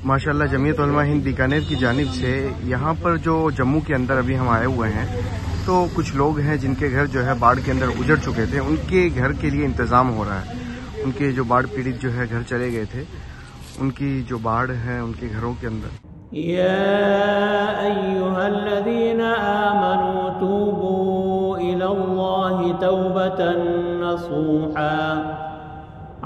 माशाल्लाह जमीयत उलमा हिंद बीकानेर की जानिब से यहाँ पर जो जम्मू के अंदर अभी हम आए हुए हैं, तो कुछ लोग हैं जिनके घर जो है बाढ़ के अंदर उजड़ चुके थे, उनके घर के लिए इंतज़ाम हो रहा है। उनके जो बाढ़ पीड़ित जो है घर चले गए थे, उनकी जो बाढ़ है उनके घरों के अंदर। या अय्युहल्लज़ीना आमनू तूबू इलल्लाहि तौबतन नसूहा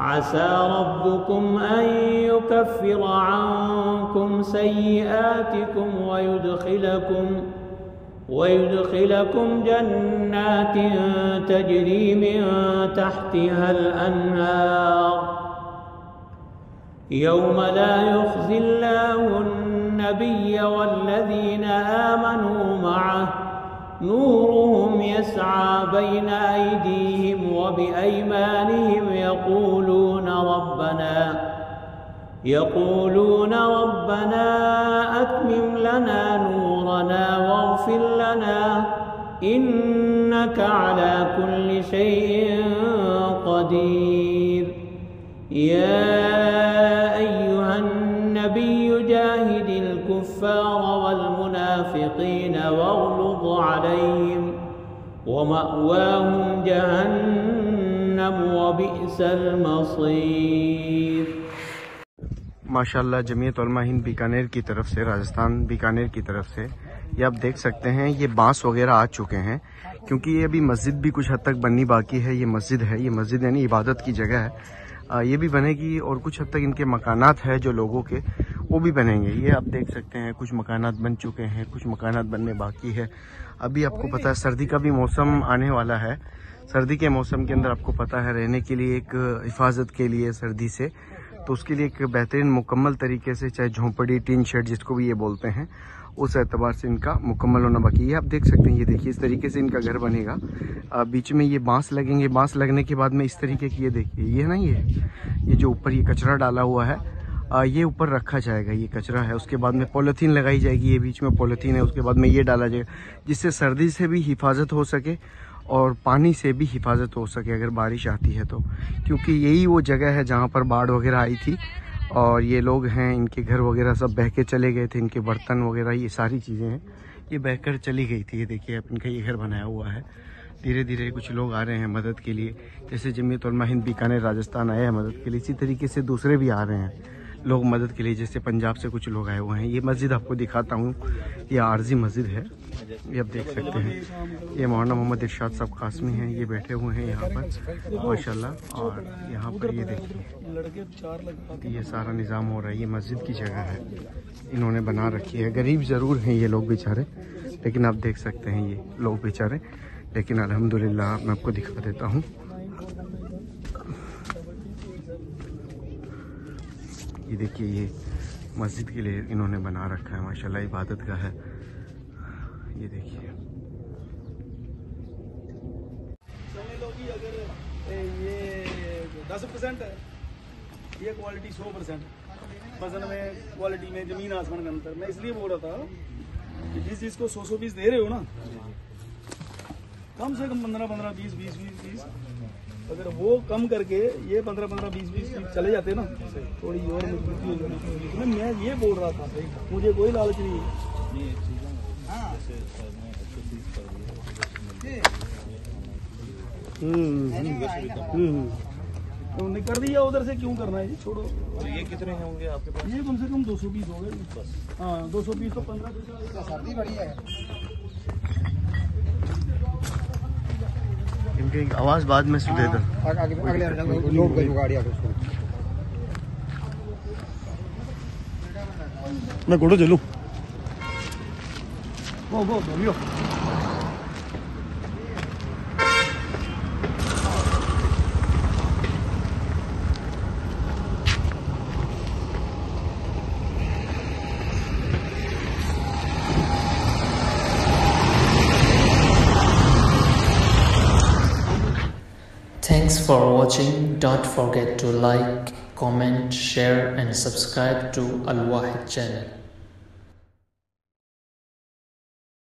आसा रब्बुकुम अन युकफ्फिर अन्कुम सय्यिआतिकुम वयुदखिलकुम जन्नातिन तजरी मिन तहतिहल अन्हार यौम ला युख्ज़िल्लाहु अन्नबिय्य वल्लज़ीना आमनू मअह नूरुहुम यस्आ बैन अयदीहिम व बिअयमानिहिम यक़ूलून रब्बना अत्मिम लना नूरना वग़फ़िर लना इन्नका अला कुल्लि शैइन क़दीर। या अय्युहन नबिय्यु जाहिदिल कुफ़्फ़ार वल मुनाफ़िक़ीन वग़्लुज़ अलैहिम व मअवाहुम जहन्नम व बि'सल मसीर। माशाल्लाह जमीयत उलमा हिंद बीकानेर की तरफ से, राजस्थान बीकानेर की तरफ से, ये आप देख सकते हैं ये बांस वगैरह आ चुके हैं, क्योंकि ये अभी मस्जिद भी कुछ हद तक बननी बाकी है। ये मस्जिद है, ये मस्जिद यानी इबादत की जगह है, ये भी बनेगी और कुछ हद तक इनके मकानात है जो लोगों के, वो भी बनेंगे। ये आप देख सकते हैं कुछ मकानात बन चुके हैं, कुछ मकानात बनने बाकी है। अभी आपको पता है सर्दी का भी मौसम आने वाला है। सर्दी के मौसम के अंदर आपको पता है रहने के लिए, एक हिफाजत के लिए सर्दी से, तो उसके लिए एक बेहतरीन मुकम्मल तरीके से, चाहे झोंपड़ी टीन शेड जिसको भी ये बोलते हैं, उस एतबार से इनका मुकम्मल होना बाकी है। आप देख सकते हैं, ये देखिए इस तरीके से इनका घर बनेगा। बीच में ये बांस लगेंगे, बांस लगने के बाद में इस तरीके की, ये देखिए ये ना, ये जो ऊपर ये कचरा डाला हुआ है, ये ऊपर रखा जाएगा, ये कचरा है। उसके बाद में पॉलीथीन लगाई जाएगी, ये बीच में पॉलीथीन है, उसके बाद में ये डाला जाएगा, जिससे सर्दी से भी हिफाजत हो सके और पानी से भी हिफाजत हो सके अगर बारिश आती है तो, क्योंकि यही वो जगह है जहाँ पर बाढ़ वगैरह आई थी और ये लोग हैं, इनके घर वगैरह सब बह के चले गए थे, इनके बर्तन वगैरह ये सारी चीज़ें हैं, ये बहकर चली गई थी। ये देखिए अब इनका ये घर बनाया हुआ है। धीरे धीरे कुछ लोग आ रहे हैं मदद के लिए, जैसे जमीयत उलमा हिंद बीकानेर राजस्थान आए हैं मदद के लिए, इसी तरीके से दूसरे भी आ रहे हैं लोग मदद के लिए, जैसे पंजाब से कुछ लोग आए हुए हैं। ये मस्जिद आपको दिखाता हूँ, ये आरजी मस्जिद है, ये आप देख सकते हैं। ये मौलाना मोहम्मद इरशाद साहब कासमी हैं, ये बैठे हुए हैं यहाँ पर माशाल्लाह। और यहाँ पर ये देखिए ये सारा निज़ाम हो रहा है, ये मस्जिद की जगह है, इन्होंने बना रखी है। गरीब ज़रूर हैं ये लोग बेचारे, लेकिन आप देख सकते हैं ये लोग बेचारे, लेकिन अल्हम्दुलिल्लाह मैं आपको दिखा देता हूँ। ये देखिए ये मस्जिद के लिए इन्होंने बना रखा है माशाल्लाह, इबादत का है। ये देखिए अगर ये 10% है, ये क्वालिटी 100%। वजन में, क्वालिटी में जमीन आसमान का अंतर। मैं इसलिए बोल रहा था कि जिस चीज़ को 100 पीस दे रहे हो ना, कम से कम 15-15, 20-20 अगर वो कम करके ये 15-15, 20-20 चले जाते ना, थोड़ी और मजबूती हो जाती। मैं ये बोल रहा था, मुझे कोई लालच नहीं है। उन्होंने कर दिया, उधर से क्यों करना है, छोड़ो। तो ये कितने होंगे आपके पास? ये कम से कम 200 पीस हो गए बस। हाँ 200 पीस तो 15 पीस। सर्दी बढ़िया है। इनकी आवाज बाद में सुने दो। मैं घोड़ो चलू। गो बोलियो। Thanks for watching. Don't forget to like, comment, share and subscribe to Al Wahid channel.